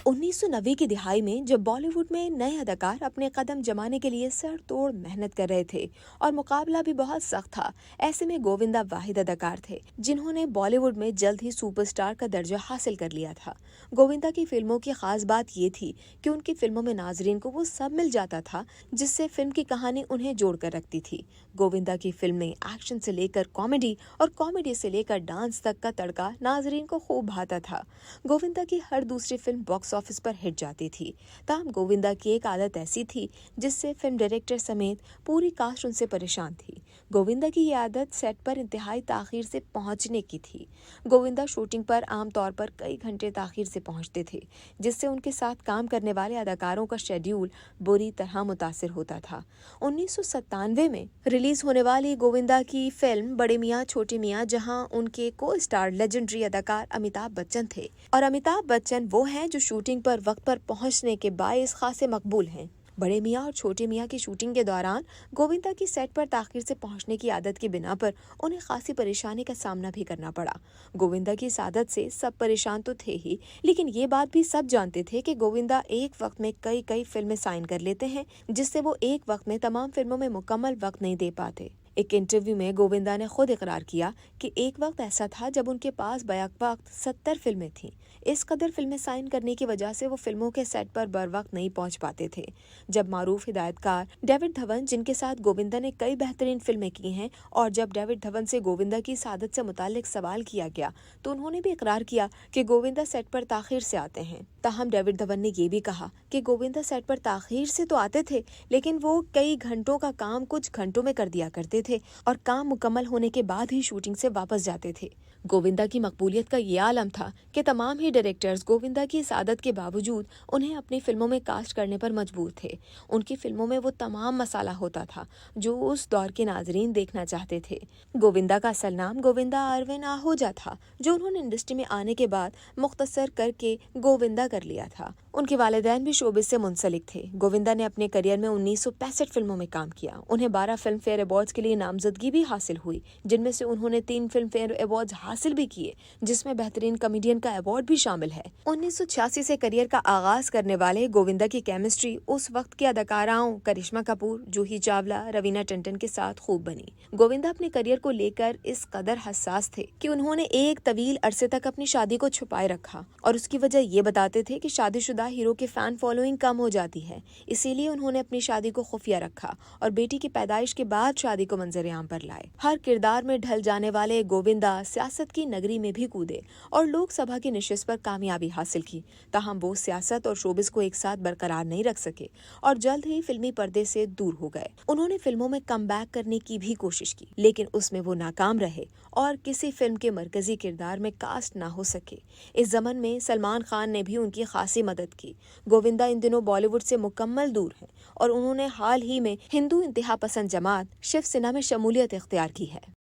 1990 की दिहाई में जब बॉलीवुड में नए अदाकार अपने कदम जमाने के लिए सर तोड़ मेहनत कर रहे थे और मुकाबला भी बहुत सख्त था, ऐसे में गोविंदा वाहिद अदाकार थे जिन्होंने बॉलीवुड में जल्द ही सुपरस्टार का दर्जा हासिल कर लिया था। गोविंदा की फिल्मों की खास बात ये थी कि उनकी फिल्मों में नाजरीन को वो सब मिल जाता था जिससे फिल्म की कहानी उन्हें जोड़कर रखती थी। गोविंदा की फिल्में एक्शन से लेकर कॉमेडी और कॉमेडी से लेकर डांस तक का तड़का नाजरीन को खूब भाता था। गोविंदा की हर दूसरी फिल्म बॉक्स ऑफिस पर हिट जाती थी। ताहम गोविंदा की एक आदत ऐसी थी जिससे फिल्म डायरेक्टर समेत पूरी कास्ट उनसे परेशान थी। गोविंदा की ये आदत सेट पर इंतहाई ताखीर से पहुंचने की थी। गोविंदा शूटिंग पर आमतौर पर कई घंटे ताखीर से पहुंचते थे, जिससे उनके साथ काम करने वाले अदाकारों का शेड्यूल बुरी तरह मुतासिर होता था। 1997 में रिलीज होने वाली गोविंदा की फिल्म बड़े मियाँ छोटे मियाँ, जहां उनके को स्टार लेजेंडरी अदाकार अमिताभ बच्चन थे, और अमिताभ बच्चन वो हैं जो शूटिंग पर वक्त पर पहुंचने के बायस खासे मकबूल हैं। बड़े मियाँ और छोटे मियाँ की शूटिंग के दौरान गोविंदा की सेट पर ताखीर से पहुंचने की आदत की बिना पर उन्हें खासी परेशानी का सामना भी करना पड़ा। गोविंदा की इस आदत से सब परेशान तो थे ही, लेकिन ये बात भी सब जानते थे कि गोविंदा एक वक्त में कई फिल्में साइन कर लेते हैं, जिससे वो एक वक्त में तमाम फिल्मों में मुकम्मल वक्त नहीं दे पाते। एक इंटरव्यू में गोविंदा ने खुद इकरार किया कि एक वक्त ऐसा था जब उनके पास बैक वक्त 70 फिल्में थीं। इस कदर फिल्में साइन करने की वजह से वो फिल्मों के सेट पर बर वक्त नहीं पहुंच पाते थे। जब मारूफ हिदायतकार डेविड धवन, जिनके साथ गोविंदा ने कई बेहतरीन फिल्में की हैं, और जब डेविड धवन से गोविंदा की सादत से मुतालिक सवाल किया गया तो उन्होंने भी इकरार किया कि गोविंदा सेट पर ताखीर से आते हैं। ताहम डेविड धवन ने ये भी कहा कि गोविंदा सेट पर ताखीर से तो आते थे, लेकिन वो कई घंटों का काम कुछ घंटों में कर दिया करते थे और काम मुकम्मल होने के बाद ही शूटिंग से वापस जाते थे। गोविंदा की मकबूलियत का ये आलम था कि तमाम ही डायरेक्टर्स गोविंदा की इस आदत के बावजूद उन्हें अपनी फिल्मों में कास्ट करने पर मजबूर थे। उनकी फिल्मों में वो तमाम मसाला होता था जो उस दौर के नाजरीन देखना चाहते थे। गोविंदा का असल नाम गोविंदा अरविंद आहूजा था, जो उन्होंने इंडस्ट्री में आने के बाद मुख्तसर करके गोविंदा कर लिया था। उनके वालिदैन भी शोबिस से मुंसलिक थे। गोविंदा ने अपने करियर में 1965 फिल्मों में काम किया। उन्हें 12 फिल्म फेयर अवार्ड्स के लिए नामजदगी भी हासिल हुई, जिनमें से उन्होंने 3 फिल्म फेयर अवार्ड्स हासिल भी किए, जिसमें बेहतरीन कॉमेडियन का अवार्ड भी शामिल है। 1986 से करियर का आगाज करने वाले गोविंदा की केमिस्ट्री उस वक्त की अदाकाराओं करिश्मा कपूर, जूही चावला, रवीना टंडन के साथ खूब बनी। गोविंदा अपने करियर को लेकर इस कदर हसास थे कि उन्होंने एक तवील अरसे तक अपनी शादी को छुपाए रखा, और उसकी वजह ये बताते थे कि शादीशुदा हीरो की फैन फॉलोइंग कम हो जाती है। इसीलिए उन्होंने अपनी शादी को खुफिया रखा और बेटी की पैदाइश के बाद शादी को मंजर-ए-आम पर लाए। हर किरदार में ढल जाने वाले गोविंदा सियासत की नगरी में भी कूदे और लोकसभा की नशिस्त पर कामयाबी हासिल की। ताहम वो सियासत और शोबिस को एक साथ बरकरार नहीं रख सके और जल्द ही फिल्मी पर्दे से दूर हो गए। उन्होंने फिल्मों में कमबैक करने की भी कोशिश की, लेकिन उसमें वो नाकाम रहे और किसी फिल्म के मरकजी किरदार में कास्ट ना हो सके। इस जमन में सलमान खान ने भी उनकी खासी मदद की। गोविंदा इन दिनों बॉलीवुड से मुकम्मल दूर हैं और उन्होंने हाल ही में हिंदू इंतहा पसंद जमात शिवसेना में शमूलियत इख्तियार की है।